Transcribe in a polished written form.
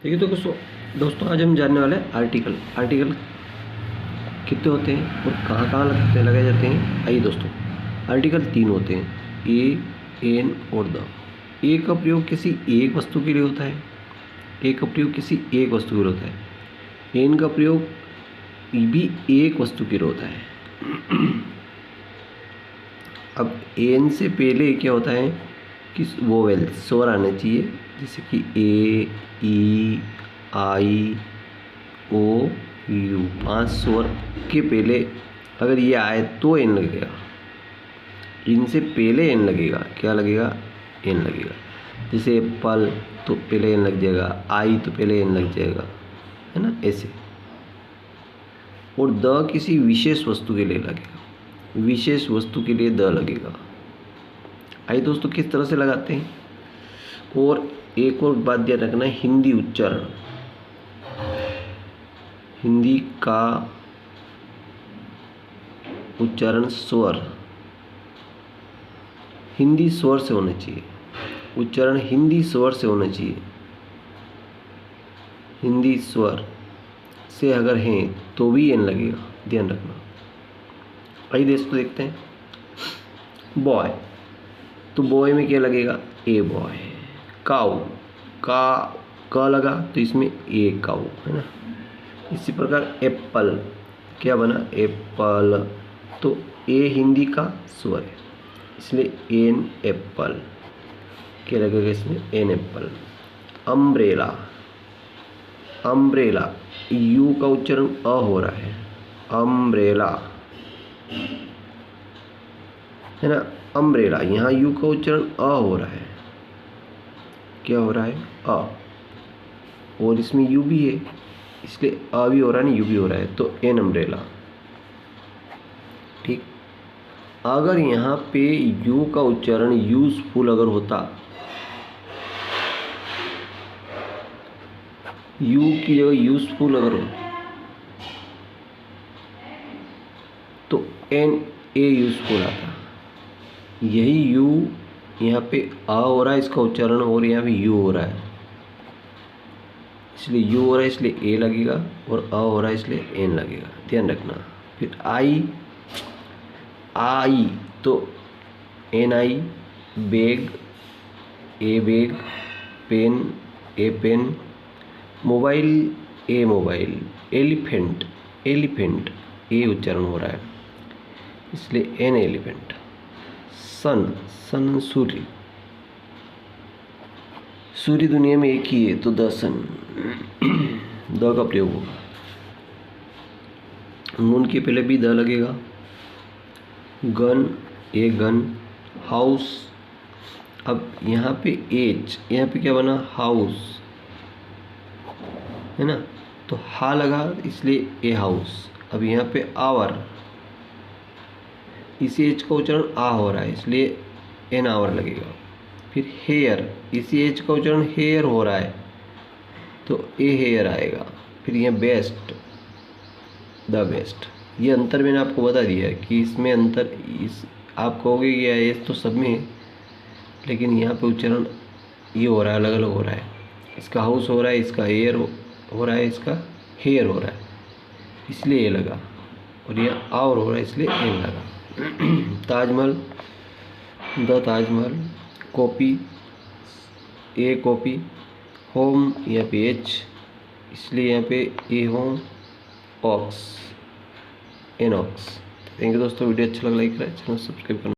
ठीक है। तो दोस्तों आज हम जानने वाले हैं आर्टिकल कितने होते हैं और कहाँ कहाँ लगाए जाते हैं। आइए दोस्तों, आर्टिकल 3 होते हैं, ए, एन और द। ए का प्रयोग किसी एक वस्तु के लिए होता है, ए का प्रयोग किसी एक वस्तु के लिए होता है, एन का प्रयोग भी एक वस्तु के लिए होता है। अब एन से पहले क्या होता है कि वोवेल स्वर आने चाहिए, जैसे कि ए, ई, आई, ओ, यू। 5 स्वर के पहले अगर ये आए तो एन लगेगा, इनसे पहले एन लगेगा। क्या लगेगा? एन लगेगा। जैसे एप्पल तो पहले एन लग जाएगा, आई तो पहले एन लग जाएगा, है ना, ऐसे। और द किसी विशेष वस्तु के लिए लगेगा, विशेष वस्तु के लिए द लगेगा। आइए दोस्तों किस तरह से लगाते हैं। और एक और बात याद रखना है, हिंदी उच्चारण, हिंदी का उच्चारण स्वर, हिंदी स्वर से होना चाहिए, उच्चारण हिंदी स्वर से होना चाहिए। हिंदी स्वर से अगर हैं तो भी एन लगेगा, ध्यान रखना। आइए दोस्तों देखते हैं। बॉय, तो बॉय में क्या लगेगा? A boy. काऊ, का लगा तो इसमें ए काऊ, है ना। इसी प्रकार एप्पल, क्या बना? एप्पल, तो ए हिंदी का स्वर है, इसलिए एन एप्पल। क्या लगेगा इसमें? An apple. Umbrella, umbrella, U का उच्चारण अ हो रहा है, अम्ब्रेला, है ना। अम्ब्रेला, यहाँ यू का उच्चारण अ हो रहा है। क्या हो रहा है? अ, और इसमें यू भी है, इसलिए अ भी हो रहा है, यू भी हो रहा है, तो एन अम्ब्रेला। ठीक। अगर यहाँ पे यू का उच्चारण यूजफुल अगर होता, यू की जगह यूजफुल अगर हो तो एन ए यूजफुल आता। यही यू यहाँ पे आ हो रहा है इसका उच्चारण, और यहाँ पे यू हो रहा है, इसलिए यू हो रहा है इसलिए ए लगेगा, और अ हो रहा है इसलिए एन लगेगा, ध्यान रखना। फिर आई, आई तो an eye. Bag, a bag. Pen, a pen. Mobile, a mobile. Elephant, elephant, ए उच्चारण हो रहा है, इसलिए एन एलिफेंट। सन, सन सूर्य, सूर्य दुनिया में एक ही है तो द सन, द का प्रयोग होगा। नून के पहले भी द लगेगा। Gun, a gun. हाउस, अब यहाँ पे एच, यहाँ पे क्या बना? हाउस, है ना, तो हा लगा इसलिए ए हाउस। अब यहाँ पे आवर, इसी एच का उच्चारण आ हो रहा है इसलिए एन आवर लगेगा। फिर हेयर, इसी एच का उच्चारण हेयर हो रहा है तो ए हेयर आएगा। फिर यहाँ बेस्ट, द बेस्ट। ये अंतर मैंने आपको बता दिया है कि इसमें अंतर, इस आप कहोगे कि ये तो सब में है, लेकिन यहाँ पे उच्चारण ये हो रहा है, अलग अलग हो रहा है। इसका हाउस हो रहा है, इसका एयर हो रहा है, इसका हेयर हो रहा है, इसलिए ये लगा, और यह आवर हो रहा है इसलिए एन लगा। Taj Mahal, the Taj Mahal. Copy, a copy. Home, यहाँ पे एच, इसलिए यहाँ पे a home. Ox, an ox. Thank you दोस्तों, वीडियो अच्छा लगा लाइक करें, चैनल सब्सक्राइब करना।